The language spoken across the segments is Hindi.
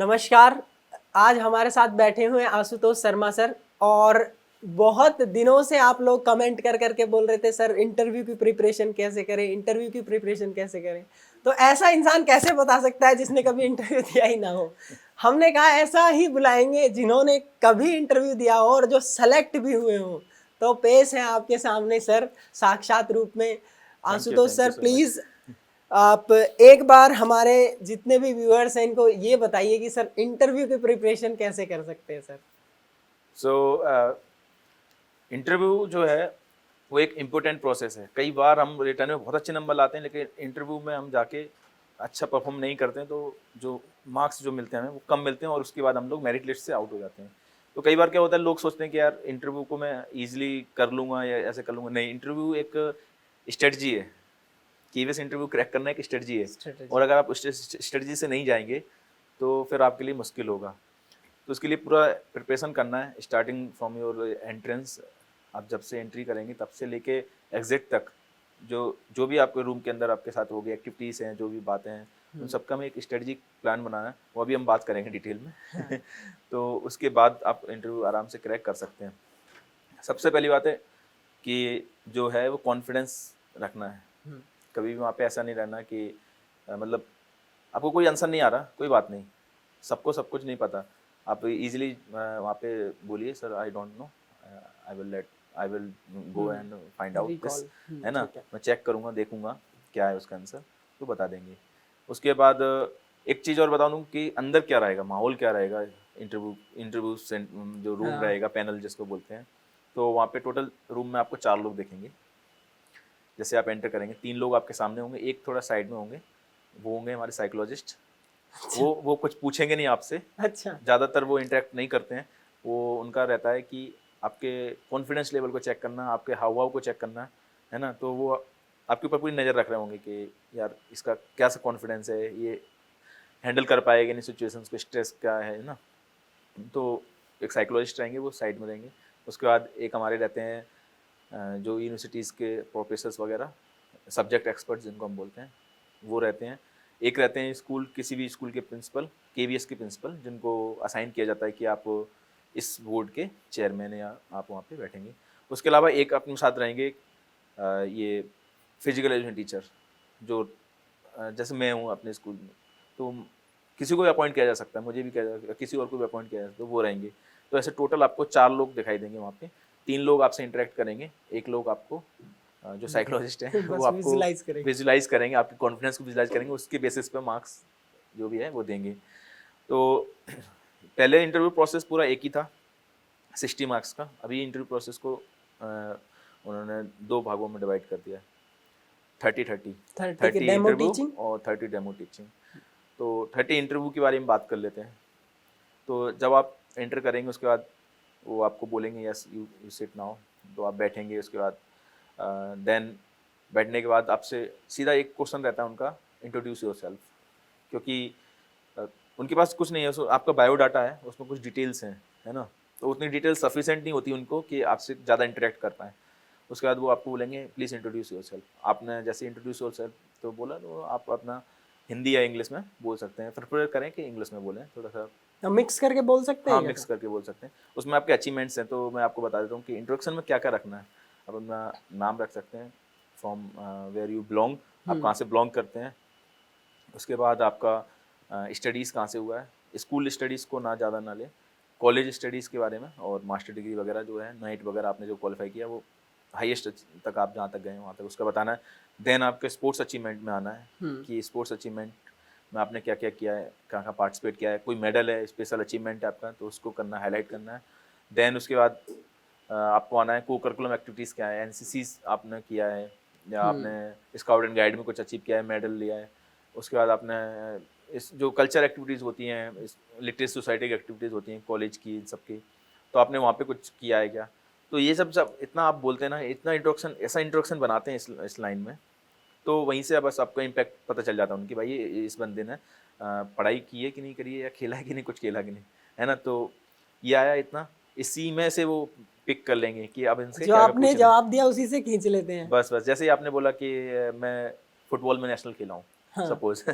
नमस्कार। आज हमारे साथ बैठे हुए हैं आशुतोष शर्मा सर। और बहुत दिनों से आप लोग कमेंट कर करके बोल रहे थे सर इंटरव्यू की प्रिपरेशन कैसे करें, इंटरव्यू की प्रिपरेशन कैसे करें। तो ऐसा इंसान कैसे बता सकता है जिसने कभी इंटरव्यू दिया ही ना हो। हमने कहा ऐसा ही बुलाएंगे जिन्होंने कभी इंटरव्यू दिया हो और जो सेलेक्ट भी हुए हों। तो पेश है आपके सामने सर साक्षात रूप में Ashutosh thank sir. You so please much. आप एक बार हमारे जितने भी व्यूअर्स हैं इनको ये बताइए कि सर इंटरव्यू की प्रिपरेशन कैसे कर सकते हैं सर। सो इंटरव्यू जो है वो एक इम्पोर्टेंट प्रोसेस है। कई बार हम रिटर्न में बहुत अच्छे नंबर लाते हैं, लेकिन इंटरव्यू में हम जाके अच्छा परफॉर्म नहीं करते हैं, तो जो मार्क्स जो मिलते हैं हमें वो कम मिलते हैं और उसके बाद हम लोग मेरिट लिस्ट से आउट हो जाते हैं। तो कई बार क्या होता है, लोग सोचते हैं कि यार इंटरव्यू को मैं ईजिली कर लूँगा या ऐसे कर लूँगा। नहीं, इंटरव्यू एक स्ट्रेटजी है। कीवियस इंटरव्यू क्रैक करना एक स्ट्रेटजी है, स्ट्रेटेजी। और अगर आप उस स्ट्रेटजी से नहीं जाएंगे तो फिर आपके लिए मुश्किल होगा। तो उसके लिए पूरा प्रिपरेशन करना है, स्टार्टिंग फ्रॉम योर एंट्रेंस। आप जब से एंट्री करेंगे तब से लेके एग्जिट तक, जो जो भी आपके रूम के अंदर आपके साथ होगी, एक्टिविटीज़ हैं, जो भी बातें हैं, उन सबका में एक स्ट्रेटजिक प्लान बनाना है। वो अभी हम बात करेंगे डिटेल में। तो उसके बाद आप इंटरव्यू आराम से क्रैक कर सकते हैं। सबसे पहली बात है कि जो है वो कॉन्फिडेंस रखना है। कभी भी वहाँ पे ऐसा नहीं रहना कि मतलब आपको कोई आंसर नहीं आ रहा, कोई बात नहीं, सबको सब कुछ नहीं पता। आप इजीली वहाँ पे बोलिए, sir I don't know, I will go and find out this, है ना, मैं चेक करूँगा, देखूँगा क्या है उसका आंसर, तो बता देंगे। उसके बाद एक चीज़ और बता दूँ कि अंदर क्या रहेगा, माहौल क्या रहेगा। इंटरव्यू जो रूम रहेगा, पैनल जिसको बोलते हैं, तो वहाँ पे टोटल रूम में आपको 4 लोग दिखेंगे। जैसे आप एंटर करेंगे, 3 लोग आपके सामने होंगे, एक थोड़ा साइड में होंगे, वो होंगे हमारे साइकोलॉजिस्ट। वो कुछ पूछेंगे नहीं आपसे। अच्छा। ज़्यादातर वो इंटरेक्ट नहीं करते हैं। वो उनका रहता है कि आपके कॉन्फिडेंस लेवल को चेक करना, आपके हाव भाव को चेक करना, है ना। तो वो आपके ऊपर पूरी नज़र रख रहे होंगे कि यार इसका क्या सा कॉन्फिडेंस है, ये हैंडल कर पाएगा इन सिचुएशंस को, स्ट्रेस क्या है ना। तो एक साइकोलॉजिस्ट रहेंगे, वो साइड में रहेंगे। उसके बाद एक हमारे रहते हैं जो यूनिवर्सिटीज़ के प्रोफेसर्स वगैरह, सब्जेक्ट एक्सपर्ट्स जिनको हम बोलते हैं, वो रहते हैं। एक रहते हैं स्कूल, किसी भी स्कूल के प्रिंसिपल, केवीएस के प्रिंसिपल, जिनको असाइन किया जाता है कि आप इस बोर्ड के चेयरमैन या आप वहाँ पे बैठेंगे। उसके अलावा एक अपने साथ रहेंगे ये फिजिकल एजुकेशन टीचर, जो जैसे मैं हूँ अपने स्कूल में, तो किसी को भी अपॉइंट किया जा सकता है, मुझे भी किया जा सकता है, किसी और को भी अपॉइंट किया जा सकता है, तो वो रहेंगे। तो ऐसे टोटल आपको 4 लोग दिखाई देंगे वहाँ पे। 3 लोग आपसे इंटरेक्ट करेंगे, एक लोग आपको जो साइकोलॉजिस्ट है वो आपको विजुलाइज करेंगे, आपकी कॉन्फिडेंस को विजुलाइज करेंगे, उसके बेसिस पे मार्क्स जो भी है वो देंगे। तो पहले इंटरव्यू प्रोसेस पूरा एक ही था, 60 मार्क्स का। अभी इंटरव्यू प्रोसेस को उन्होंने 2 भागों में डिवाइड कर दिया है, 30 इंटरव्यू और 30 डेमो टीचिंग। तो 30 इंटरव्यू के बारे में बात कर लेते हैं। तो जब आप एंटर करेंगे, उसके बाद वो आपको बोलेंगे यस यू सिट नाउ, तो आप बैठेंगे। उसके बाद देन बैठने के बाद आपसे सीधा एक क्वेश्चन रहता है उनका, इंट्रोड्यूस योरसेल्फ। क्योंकि उनके पास कुछ नहीं है, आपका बायोडाटा है, उसमें कुछ डिटेल्स हैं, है ना। तो उतनी डिटेल्स सफिशेंट नहीं होती उनको कि आपसे ज़्यादा इंटरेक्ट कर पाएँ। उसके बाद वो आपको बोलेंगे प्लीज़ इंट्रोड्यूस योरसेल्फ। आपने जैसे इंट्रोड्यूस योरसेल्फ तो बोला, तो आप अपना हिंदी या इंग्लिश में बोल सकते हैं। प्रेफर करें कि इंग्लिश में बोलें, थोड़ा सा मिक्स करके बोल सकते हैं हाँ, क्या मिक्स सर? करके बोल सकते हैं। उसमें आपके अचीवमेंट्स हैं, तो मैं आपको बता देता हूँ कि इंट्रोडक्शन में क्या क्या रखना है। आप अपना नाम रख सकते हैं, फ्रॉम वेयर यू बिलोंग, आप कहाँ से बिलोंग करते हैं। उसके बाद आपका स्टडीज़ कहाँ से हुआ है, स्कूल स्टडीज़ को ना ज़्यादा ना लें, कॉलेज स्टडीज़ के बारे में, और मास्टर डिग्री वगैरह जो है, नाइट वगैरह आपने जो क्वालिफाई किया, वो हाईएस्ट तक आप जहाँ तक गए हैं वहाँ तक उसका बताना है। देन आपके स्पोर्ट्स अचीवमेंट में आना है कि स्पोर्ट्स अचीवमेंट में आपने क्या क्या किया है, कहाँ कहाँ पार्टिसिपेट किया है, कोई मेडल है, स्पेशल अचीवमेंट है आपका, तो उसको करना, हाईलाइट करना है। देन उसके बाद आपको आना है को करिकुलम एक्टिविटीज़ क्या है, एनसीसी आपने किया है, या आपने स्काउट एंड गाइड में कुछ अचीव किया है, मेडल लिया है। उसके बाद आपने इस जो कल्चर एक्टिविटीज़ होती हैं, इस लिटरेसी सोसाइटी की एक्टिविटीज़ होती हैं कॉलेज की, इन सब की, तो आपने वहाँ पे कुछ किया है क्या। तो ये सब इतना आप बोलते हैं ना, इतना इंट्रोडक्शन, ऐसा इंट्रोडक्शन बनाते हैं इस लाइन में, तो वहीं से बस आपको इम्पैक्ट पता चल जाता है उनकी, भाई ये इस बंदे ने पढ़ाई की है कि नहीं करी है, या खेला है कि नहीं, कुछ खेला कि नहीं, है ना। तो ये आया इतना, इसी में से वो पिक कर लेंगे कि अब इनसे जो क्या क्या आपने पूछना है। जवाब दिया उसी से खींच लेते हैं। बस जैसे ही आपने बोला कि मैं फुटबॉल में नेशनल खेला हूँ, हाँ। सपोज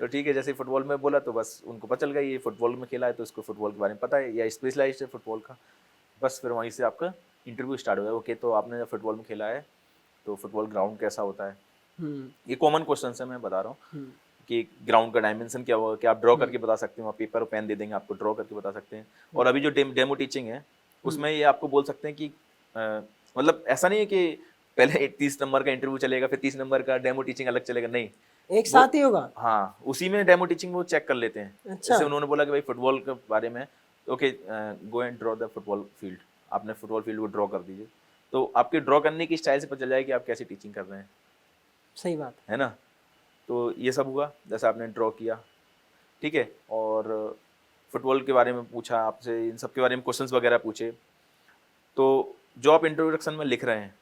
तो ठीक है, जैसे फुटबॉल में बोला तो बस उनको पता चल गया ये फुटबॉल में खेला है तो इसको फुटबॉल के बारे में पता है या स्पेशलाइज्ड है फुटबॉल का। बस फिर वहीं से आपका इंटरव्यू स्टार्ट हो गया। ओके, तो आपने जब फुटबॉल में खेला है तो फुटबॉल ग्राउंड कैसा होता है, ये कॉमन क्वेश्चन है, मैं बता रहा हूँ कि ग्राउंड का डायमेंशन क्या होगा, क्या आप ड्रॉ करके बता सकते हैं, वहाँ पेपर और पेन दे देंगे आपको, ड्रॉ करके बता सकते हैं। और अभी जो डेमो टीचिंग है उसमें ये आपको बोल सकते हैं कि मतलब ऐसा नहीं है कि पहले 30 नंबर का इंटरव्यू चलेगा फिर 30 नंबर का डेमो टीचिंग अलग चलेगा, नहीं, एक साथ ही होगा। हाँ, उसी में डेमो टीचिंग वो चेक कर लेते हैं। अच्छा। जैसे उन्होंने बोला कि भाई फुटबॉल के बारे में, okay go and draw the football field, आपने फुटबॉल फील्ड को ड्रॉ कर दीजिए, तो आपके ड्रॉ करने की स्टाइल से पता चल जाएगा कि आप कैसी टीचिंग कर रहे हैं। सही बात है ना। तो ये सब हुआ, जैसे आपने ड्रॉ किया, ठीक है, और फुटबॉल के बारे में पूछा आपसे, इन सब के बारे में क्वेश्चंस वगैरह पूछे। तो जो आप इंट्रोडक्शन में लिख रहे हैं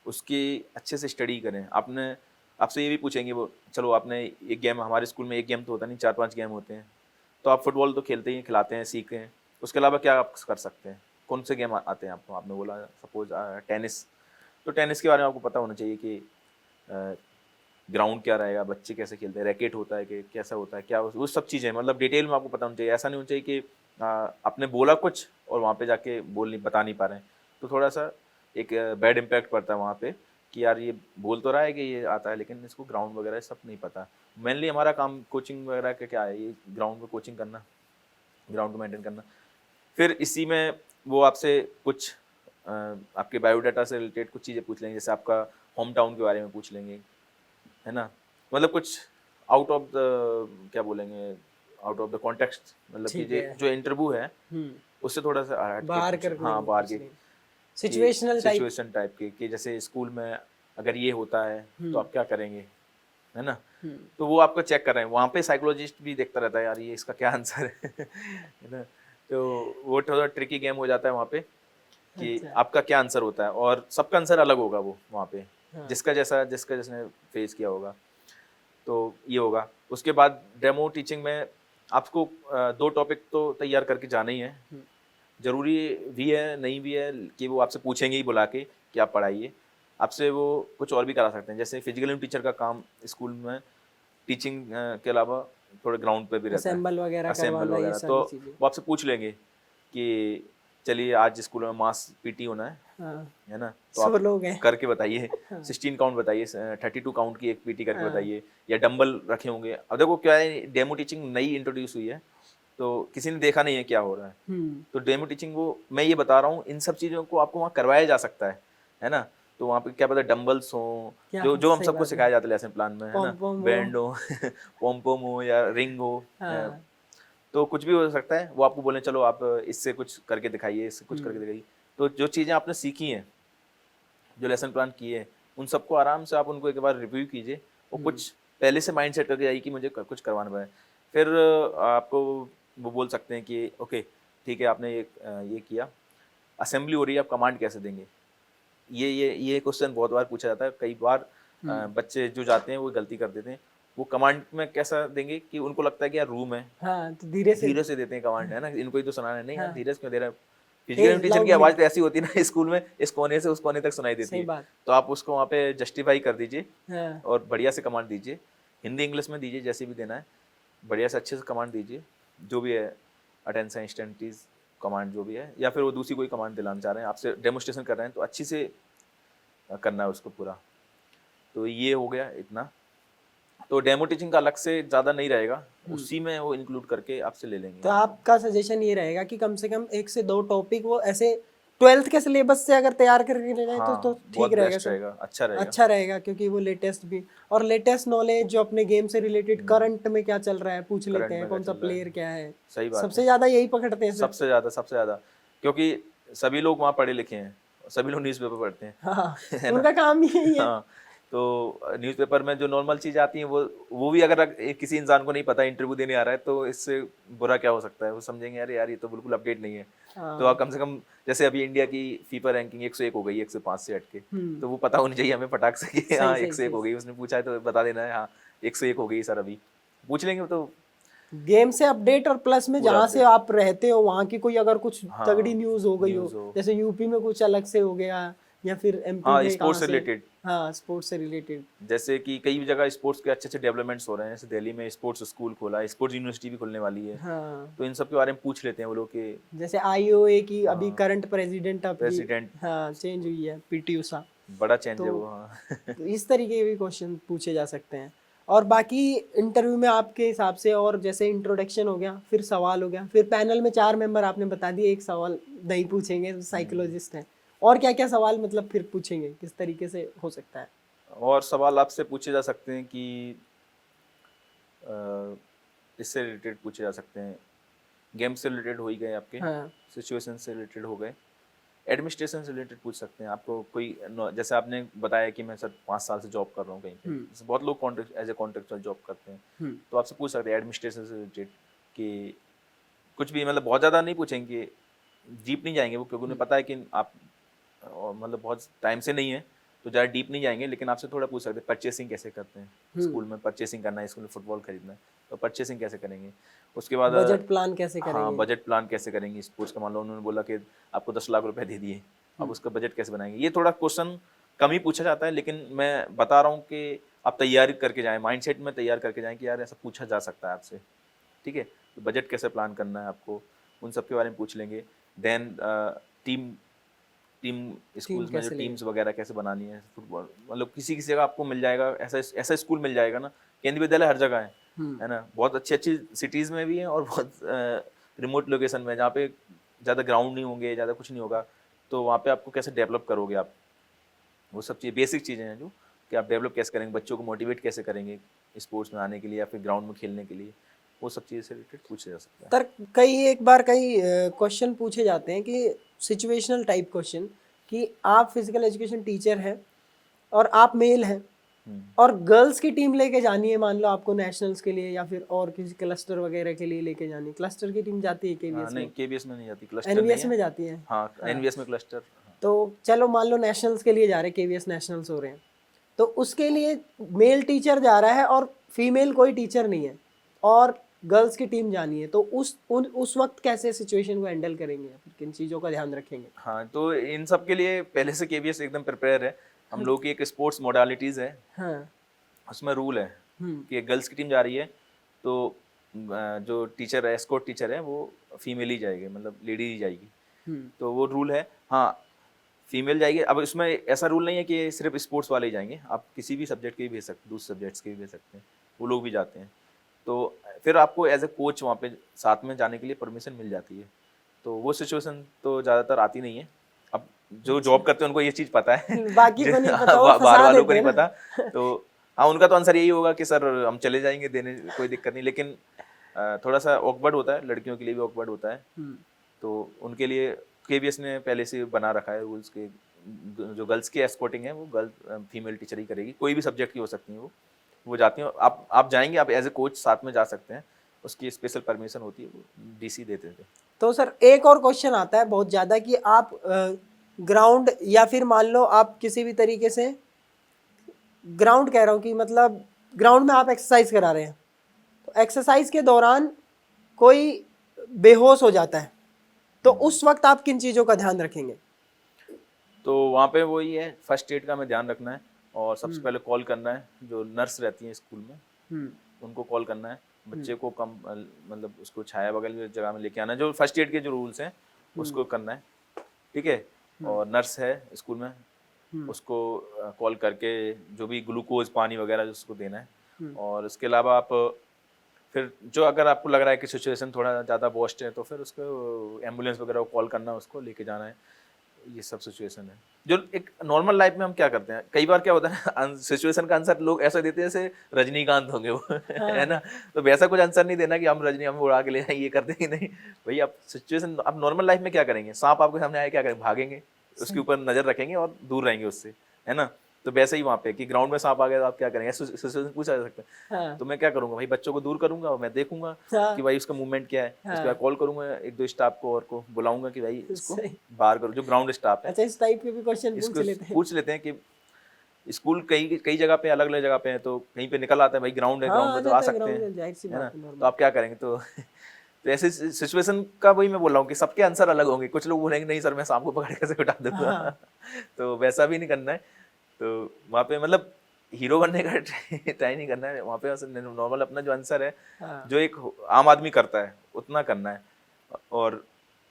उसकी अच्छे से स्टडी करें। आपने आपसे ये भी पूछेंगे वो, चलो आपने एक गेम, हमारे स्कूल में एक गेम तो होता नहीं, 4-5 गेम होते हैं, तो आप फुटबॉल तो खेलते ही, खिलाते हैं, सीखते हैं, उसके अलावा क्या आप कर सकते हैं, कौन से गेम आते हैं आपको। आपने बोला सपोज टेनिस, तो टेनिस के बारे में आपको पता होना चाहिए कि ग्राउंड क्या रहेगा, बच्चे कैसे खेलते हैं, रैकेट होता है कि कैसा होता है, क्या वो सब चीज़ें, मतलब डिटेल में आपको पता होना चाहिए। ऐसा नहीं होना चाहिए कि आपने बोला कुछ और वहाँ पे जाके बता नहीं पा रहे हैं, तो थोड़ा सा एक बैड इम्पैक्ट पड़ता है वहाँ पे कि यार ये बोल तो रहा है कि ये आता है लेकिन इसको ग्राउंड वगैरह सब नहीं पता। मेनली हमारा काम कोचिंग वगैरह का क्या है, ये ग्राउंड में कोचिंग करना, ग्राउंड को मेंटेन करना। फिर इसी में वो आपसे कुछ आपके बायोडाटा से रिलेटेड कुछ चीज़ें पूछ लेंगे, जैसे आपका होम टाउन के बारे में पूछ लेंगे, है ना, मतलब कुछ आउट ऑफ द, क्या बोलेंगे, आउट ऑफ द कॉन्टेक्स्ट, मतलब कि जो इंटरव्यू है उससे थोड़ा सा बाहर कर, हाँ बाहर के सिचुएशनल सिचुएशन टाइप के, कि जैसे स्कूल में अगर ये होता है तो आप क्या करेंगे, है ना। तो वो आपको चेक कर रहे हैं, वहाँ पे साइकोलॉजिस्ट भी देखता रहता है यार ये इसका क्या आंसर है ना। तो वो थोड़ा ट्रिकी गेम हो जाता है वहाँ पे कि आपका क्या आंसर होता है, और सबका आंसर अलग होगा वो वहाँ पे, जिसका जिसने फेस किया होगा। तो ये होगा। उसके बाद डेमो टीचिंग में आपको 2 टॉपिक तो तैयार करके जाना ही है, ज़रूरी भी है नहीं भी है कि वो आपसे पूछेंगे ही बुला के कि आप पढ़ाइए, आपसे वो कुछ और भी करा सकते हैं। जैसे फिजिकल टीचर का काम स्कूल में टीचिंग के अलावा थोड़े ग्राउंड पे भी रहता है, असेंबल वगैरह, तो वो आपसे पूछ लेंगे कि चलिए आज स्कूल में मास पीटी होना है ना, तो आप लोग करके बताइए, 16 काउंट बताइए, 32 काउंट की एक पीटी करके बताइए, या डंबल रखे होंगे। अब देखो क्या है, डेमो टीचिंग नई इंट्रोड्यूस हुई है तो किसी ने देखा नहीं है क्या हो रहा है, तो डेमो टीचिंग वो मैं ये बता रहा हूँ, इन सब चीज़ों को आपको वहाँ करवाया जा सकता है ना। तो वहाँ पे क्या पता डंबल्स हो, जो हम सबको सिखाया जाता है लेसन प्लान में, है ना, बैंड हो पॉम पॉम हो या रिंग हो, तो कुछ भी हो सकता है। वो आपको बोले चलो आप इससे कुछ करके दिखाइए, इससे कुछ करके दिखाइए। तो जो चीज़ें आपने सीखी हैं, जो लेसन प्लान किए हैं, उन सबको आराम से आप उनको एक बार रिव्यू कीजिए और कुछ पहले से माइंड सेट करके जाइए कि मुझे कुछ करवाना पड़े। फिर आपको वो बोल सकते हैं कि ओके ठीक है, आपने ये किया, असेंबली हो रही है, आप कमांड कैसे देंगे। ये क्वेश्चन बहुत बार पूछा जाता है। कई बार बच्चे जो जाते हैं वो गलती कर देते हैं। वो कमांड में कैसा देंगे कि उनको लगता है कि यार रूम है, हाँ, तो धीरे से देते हैं कमांड, है ना, इनको ही तो सुनाना है, नहीं यार धीरे से क्यों दे रहा है। फिजिकल टीचर की आवाज़ तो ऐसी होती है ना स्कूल में, इस कोने से उस कोने तक सुनाई देती है, तो आप उसको वहाँ पे जस्टिफाई कर दीजिए और बढ़िया से कमांड दीजिए, हिंदी इंग्लिश में दीजिए, जैसे भी देना है बढ़िया से अच्छे से कमांड दीजिए, जो भी है अटेंशन इंस्टेंटीज कमांड जो भी है, या फिर वो दूसरी कोई कमांड दिलाना चाह रहे हैं, आपसे डेमोस्ट्रेशन कर रहे हैं तो अच्छी से करना है उसको पूरा। तो ये हो गया इतना। तो डेमो टीचिंग का अलग से ज़्यादा नहीं रहेगा, उसी में वो इंक्लूड करके आपसे ले लेंगे। तो आपका सजेशन ये रहेगा कि कम से कम 1 से 2 टॉपिक वो ऐसे 12th के सिलेबस से अगर तैयार करके ले जाए तो ठीक रहेगा, अच्छा रहेगा, क्योंकि वो लेटेस्ट भी, और लेटेस्ट नॉलेज जो अपने गेम से रिलेटेड करंट में क्या चल रहा है पूछ लेते हैं, कौन सा प्लेयर क्या है। सही बात, सबसे ज़्यादा यही पकड़ते हैं, सबसे ज़्यादा, क्योंकि सभी लोग वहाँ पढ़े लिखे हैं, सभी लोग न्यूज़पेपर पढ़ते हैं, हाँ, उनका काम ही यही है। हाँ, तो न्यूज़पेपर में जो नॉर्मल चीज़ आती हैं वो भी अगर किसी इंसान को नहीं पता इंटरव्यू देने आ रहा है तो इससे बुरा क्या हो सकता है, वो समझेंगे अरे यार ये तो बिल्कुल अपडेट नहीं है। तो आप कम से कम, जैसे अभी इंडिया की फीफा रैंकिंग 101 हो गई 105 से हट के, तो वो पता होनी चाहिए हमें फटाक से कि हाँ 101 हो गई, उसने पूछा है तो बता देना है हाँ 101 हो गई सर, अभी पूछ लेंगे। तो गेम से अपडेट, और प्लस में जहाँ से आप रहते हो वहाँ की कोई अगर कुछ तगड़ी न्यूज़ हो गई हो, जैसे यूपी में कुछ अलग से हो गया या फिर एमपी हाँ में स्पोर्ट्स कहाँ से से? रिलेटेड, हाँ, स्पोर्ट्स से रिलेटेड। जैसे कि कई जगह स्पोर्ट्स के अच्छे अच्छे डेवलपमेंट्स हो रहे हैं, जैसे दिल्ली में स्पोर्ट्स स्कूल खोला है, स्पोर्ट्स यूनिवर्सिटी भी खुलने वाली है, हाँ, तो इन सब के बारे में पूछ लेते हैं वो लोग कि जैसे आईओए की अभी हाँ करंट प्रेसिडेंट आपकी, प्रेसिडेंट हाँ, चेंज हुई है, पीटी उषा। बड़ा चेंज है तो वो, हाँ। तो इस तरीके के भी क्वेश्चन पूछे जा सकते हैं। और बाकी इंटरव्यू में आपके हिसाब से, और जैसे इंट्रोडक्शन हो गया, फिर सवाल हो गया, फिर पैनल में 4 मेंबर आपने बता दिए, एक सवाल नहीं पूछेंगे, साइकोलॉजिस्ट हैं, और क्या क्या सवाल मतलब फिर पूछेंगे, किस तरीके से हो सकता है? और सवाल आपसे पूछे जा सकते हैं कि इससे रिलेटेड पूछे जा सकते हैं, गेम से रिलेटेड हो ही गए आपके, हाँ। सिचुएशन से रिलेटेड हो गए, एडमिनिस्ट्रेशन से रिलेटेड पूछ सकते हैं आपको कोई जैसे आपने बताया कि मैं सर 5 साल से जॉब कर रहा हूँ कहीं पे, जैसे बहुत लोग contract as a contractual job करते हैं, तो आपसे पूछ सकते हैं एडमिनिस्ट्रेशन से रिलेटेड कि कुछ भी, मतलब बहुत ज़्यादा नहीं पूछेंगे, डीप नहीं जाएंगे वो, क्योंकि उन्हें पता है कि आप मतलब बहुत टाइम से नहीं है तो ज़्यादा डीप नहीं जाएंगे, लेकिन आपसे थोड़ा पूछ सकते हैं परचेसिंग कैसे करते हैं, स्कूल में परचेसिंग करना है, स्कूल में फुटबॉल खरीदना है तो परचेसिंग कैसे करेंगे, उसके बाद बजट प्लान कैसे हाँ करेंगे? बजट प्लान कैसे करेंगे, स्पोर्ट्स का मान लो उन्होंने बोला कि आपको 10 लाख रुपए दे दिए, अब उसका बजट कैसे बनाएंगे, ये थोड़ा क्वेश्चन कम ही पूछा जाता है, लेकिन मैं बता रहा हूँ कि आप तैयारी करके जाएं, माइंडसेट में तैयार करके जाएं कि यार ऐसा पूछा जा सकता है आपसे, ठीक है, तो बजट कैसे प्लान करना है आपको, उन सब के बारे में पूछ लेंगे। Then team team team schools में जो कैसे लेंगे? टीम्स वगैरह कैसे बनानी है, फुटबॉल मतलब किसी किसी जगह आपको मिल जाएगा, ऐसा ऐसा स्कूल मिल जाएगा ना, केंद्रीय विद्यालय हर जगह है ना, बहुत अच्छी अच्छी सिटीज़ में भी है और बहुत रिमोट लोकेशन में जहाँ पे ज़्यादा ग्राउंड नहीं होंगे, ज़्यादा कुछ नहीं होगा, तो वहाँ पे आपको कैसे डेवलप करोगे आप, वो सब चीज़ बेसिक चीज़ें हैं जो कि आप डेवलप कैसे करेंगे, बच्चों को मोटिवेट कैसे करेंगे स्पोर्ट्स में आने के लिए या फिर ग्राउंड में खेलने के लिए, वो सब चीज़ से रिलेटेड पूछा जा सकता है। तर कई एक बार कई क्वेश्चन पूछे जाते हैं कि सिचुएशनल टाइप क्वेश्चन, कि आप फिजिकल एजुकेशन टीचर हैं और आप मेल हैं और गर्ल्स की टीम लेके जानी है, मान लो आपको नेशनल्स के लिए या फिर और किसी क्लस्टर वगैरह के लिए लेके जानी है, क्लस्टर की टीम जाती है हाँ केवीएस नहीं में, केबीएस में नहीं जाती, क्लस्टर नहीं एनवीएस है, में जाती है। हाँ एनवीएस में क्लस्टर। तो चलो मान लो नेशनल्स के लिए जा रहे हैं, केवीएस नेशनल्स हो रहे हैं, तो उसके लिए मेल टीचर जा रहा है और फीमेल कोई टीचर नहीं है और गर्ल्स की टीम जानी है, तो उस वक्त कैसे सिचुएशन को हैंडल करेंगे, फिर किन चीज़ों का ध्यान रखेंगे? हाँ तो इन सब के लिए पहले से केबीएस एकदम प्रिपेयर है, हम लोग की एक स्पोर्ट्स मोडालिटीज़ है, हाँ। उसमें रूल है कि गर्ल्स की टीम जा रही है तो जो टीचर है, एस्कॉर्ट टीचर है, वो फीमेल ही जाएगी, मतलब लेडी ही जाएगी, तो वो रूल है। हाँ फीमेल जाएगी, अब इसमें ऐसा रूल नहीं है कि सिर्फ स्पोर्ट्स वाले ही जाएंगे, आप किसी भी सब्जेक्ट के भी भेज सकते, दूसरे सब्जेक्ट्स के भी भेज सकते हैं, वो लोग भी जाते हैं, तो फिर आपको एज ए कोच वहाँ पे साथ में जाने के लिए परमिशन मिल जाती है, तो वो सिचुएशन तो ज़्यादातर आती नहीं है। अब जो जॉब करते हैं उनको ये चीज़ पता है बाकी को नहीं पता, वो बाहर फंसा वालों को देते नहीं हैं ना। पता, तो हाँ उनका तो आंसर यही होगा कि सर हम चले जाएंगे देने, कोई दिक्कत नहीं, लेकिन थोड़ा सा ऑकवर्ड होता है, लड़कियों के लिए भी ऑकवर्ड होता है, तो उनके लिए केबीएस ने पहले से बना रखा है रूल्स के, जो गर्ल्स की एस्कॉर्टिंग है वो गर्ल फीमेल टीचर ही करेगी, कोई भी सब्जेक्ट की हो सकती है, वो जाती हैं, आप जाएंगे, आप एज ए कोच साथ में जा सकते हैं, उसकी स्पेशल परमिशन होती है, वो डीसी देते थे। तो सर एक और क्वेश्चन आता है बहुत ज़्यादा कि आप ग्राउंड या फिर मान लो आप किसी भी तरीके से, ग्राउंड कह रहा हूँ कि मतलब ग्राउंड में आप एक्सरसाइज करा रहे हैं, तो एक्सरसाइज के दौरान कोई बेहोश हो जाता है, तो उस वक्त आप किन चीज़ों का ध्यान रखेंगे? तो वहाँ पे वही है, फर्स्ट एड का हमें ध्यान रखना है, और सबसे पहले कॉल करना है, जो नर्स रहती हैं स्कूल में उनको कॉल करना है, बच्चे को कम मतलब उसको छाया बगल जगह में लेके आना है, जो फर्स्ट एड के जो रूल्स हैं उसको करना है, ठीक है, और नर्स है स्कूल में उसको कॉल करके जो भी ग्लूकोज पानी वगैरह उसको देना है, और उसके अलावा आप फिर जो अगर आपको लग रहा है कि सिचुएशन थोड़ा ज़्यादा वर्स्ट है तो फिर उसको एम्बुलेंस वगैरह को कॉल करना, उसको लेके जाना है, ये सब सिचुएशन है। जो एक नॉर्मल लाइफ में हम क्या करते हैं, कई बार क्या होता है ना, सिचुएशन का आंसर लोग ऐसा देते हैं जैसे रजनीकांत होंगे वो है ना, तो वैसा कुछ आंसर नहीं देना कि हम हम उड़ा के ले जाएं, ये करते ही नहीं भाई, आप सिचुएशन, आप नॉर्मल लाइफ में क्या करेंगे, सांप आपके सामने आए क्या करेंगे, भागेंगे, उसके ऊपर नजर रखेंगे और दूर रहेंगे उससे, है ना, तो वैसे ही वहाँ पे कि ग्राउंड में सांप आ गया तो आप क्या करेंगे, सिचुएशन पूछा जा सकता है। हाँ। तो मैं क्या करूंगा भाई, बच्चों को दूर करूंगा और मैं देखूंगा कि भाई उसका मूवमेंट क्या है, उसके बाद कॉल करूंगा एक दो स्टाफ को और को बुलाऊंगा कि भाई इसको बाहर करो, जो ग्राउंड स्टाफ है। अच्छा, इस टाइप के भी क्वेश्चन इसको पूछ लेते हैं कि स्कूल कई कई जगह पे अलग अलग जगह पे है, तो कहीं पे निकल आता है भाई ग्राउंड है, ग्राउंड में तो आ सकते हैं, है ना, तो आप क्या करेंगे, तो तो ऐसे सिचुएशन का वही मैं बोल रहा हूँ कि सबके आंसर अलग होंगे। कुछ लोग बोलेंगे नहीं सर मैं शाम को पकड़ कैसे उठा दूंगा। हाँ। तो वैसा भी नहीं करना है। तो वहाँ पे मतलब हीरो बनने का ट्राई नहीं करना है। वहाँ पे नॉर्मल अपना जो आंसर है, हाँ। जो एक आम आदमी करता है उतना करना है। और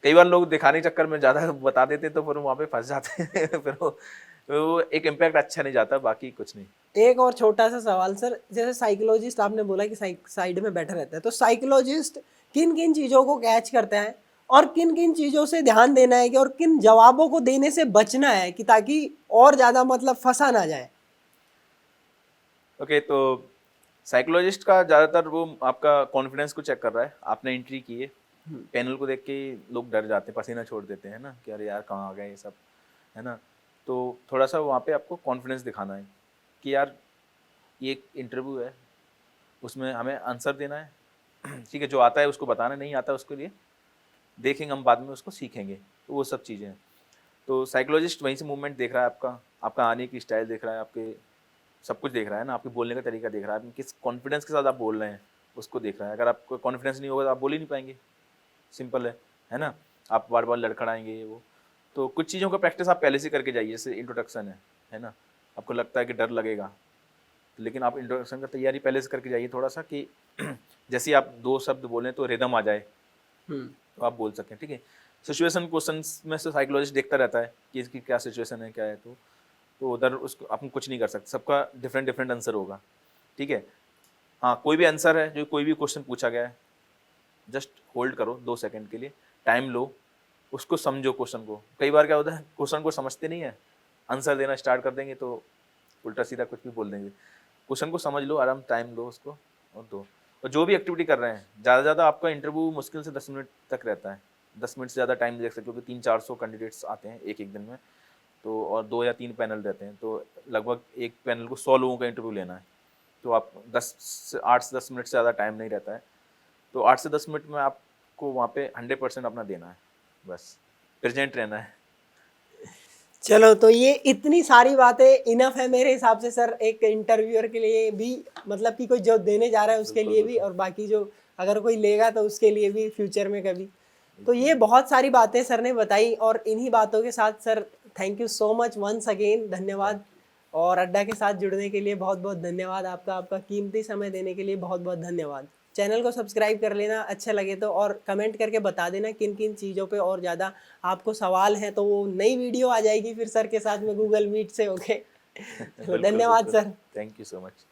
कई बार लोग दिखाने के चक्कर में ज़्यादा बता देते हैं, तो फिर वहाँ पे फंस जाते हैं। फिर वो एक इम्पैक्ट अच्छा नहीं जाता, बाकी कुछ नहीं। एक और छोटा सा सवाल सर, जैसे साइकोलॉजिस्ट आपने बोला कि साइड में बैठा रहता है, तो साइकोलॉजिस्ट किन किन चीज़ों को कैच करता है और किन किन चीज़ों से ध्यान देना है कि और किन जवाबों को देने से बचना है कि ताकि और ज़्यादा मतलब फंसा ना जाए? ओके, तो साइकोलॉजिस्ट का ज़्यादातर वो आपका कॉन्फिडेंस को चेक कर रहा है। आपने एंट्री की है, पैनल को देख के ही लोग डर जाते हैं, पसीना छोड़ देते हैं ना कि अरे यार कहाँ आ गए ये सब, है ना। तो थोड़ा सा वहाँ पे आपको कॉन्फिडेंस दिखाना है कि यार ये एक इंटरव्यू है, उसमें हमें आंसर देना है। ठीक है, जो आता है उसको बताना, नहीं आता उसके लिए देखेंगे हम, बाद में उसको सीखेंगे। तो वो सब चीज़ें हैं। तो साइकोलॉजिस्ट वहीं से मूवमेंट देख रहा है, आपका आने की स्टाइल देख रहा है, आपके सब कुछ देख रहा है ना, आपके बोलने का तरीका देख रहा है, किस कॉन्फिडेंस के साथ आप बोल रहे हैं उसको देख रहा है। अगर आपको कॉन्फिडेंस नहीं होगा तो आप बोल ही नहीं पाएंगे, सिंपल है ना। आप बार बार लड़खड़ाएंगे ये वो। तो कुछ चीज़ों का प्रैक्टिस आप पहले से करके जाइए, जैसे इंट्रोडक्शन है ना। आपको लगता है कि डर लगेगा, लेकिन आप इंट्रोडक्शन का तैयारी पहले से करके जाइए थोड़ा सा, कि जैसे आप 2 शब्द बोलें तो रिदम आ जाए, तो आप बोल सकें। ठीक है, सिचुएशन क्वेश्चंस में से साइकोलॉजिस्ट देखता रहता है कि इसकी क्या सिचुएशन है, क्या है। तो उधर उसको आप कुछ नहीं कर सकते, सबका डिफरेंट डिफरेंट आंसर होगा। ठीक है, हाँ, कोई भी आंसर है, जो कोई भी क्वेश्चन पूछा गया है, जस्ट होल्ड करो 2 सेकंड के लिए, टाइम लो, उसको समझो क्वेश्चन को। कई बार क्या होता है, क्वेश्चन को समझते नहीं है, आंसर देना स्टार्ट कर देंगे तो उल्टा सीधा कुछ भी बोल देंगे। क्वेश्चन को समझ लो, आराम टाइम लो उसको और दो। और जो भी एक्टिविटी कर रहे हैं, ज़्यादा से ज़्यादा आपका इंटरव्यू मुश्किल से 10 मिनट तक रहता है। 10 मिनट से ज़्यादा टाइम नहीं देख सकते, क्योंकि 300-400 कैंडिडेट्स आते हैं एक एक दिन में। तो और 2 या 3 पैनल रहते हैं, तो लगभग एक पैनल को 100 लोगों का इंटरव्यू लेना है। तो आप 8 से 10 मिनट से ज़्यादा टाइम नहीं रहता है। तो 8 से 10 मिनट में आपको वहाँ पे 100% अपना देना है, बस प्रेजेंट रहना है। चलो, तो ये इतनी सारी बातें इनफ है मेरे हिसाब से सर, एक इंटरव्यूअर के लिए भी, मतलब कि कोई जो देने जा रहा है उसके लिए भी, और बाकी जो अगर कोई लेगा तो उसके लिए भी फ्यूचर में कभी। तो ये बहुत सारी बातें सर ने बताई, और इन्हीं बातों के साथ sir thank you so much once again, धन्यवाद। और अड्डा के साथ जुड़ने के लिए बहुत बहुत धन्यवाद आपका, आपका कीमती समय देने के लिए बहुत बहुत धन्यवाद। चैनल को सब्सक्राइब कर लेना अच्छा लगे तो, और कमेंट करके बता देना किन किन चीज़ों पे और ज़्यादा आपको सवाल है, तो वो नई वीडियो आ जाएगी फिर सर के साथ में गूगल मीट से। ओके, बिल्कुल धन्यवाद बिल्कुल, sir. Thank you so much.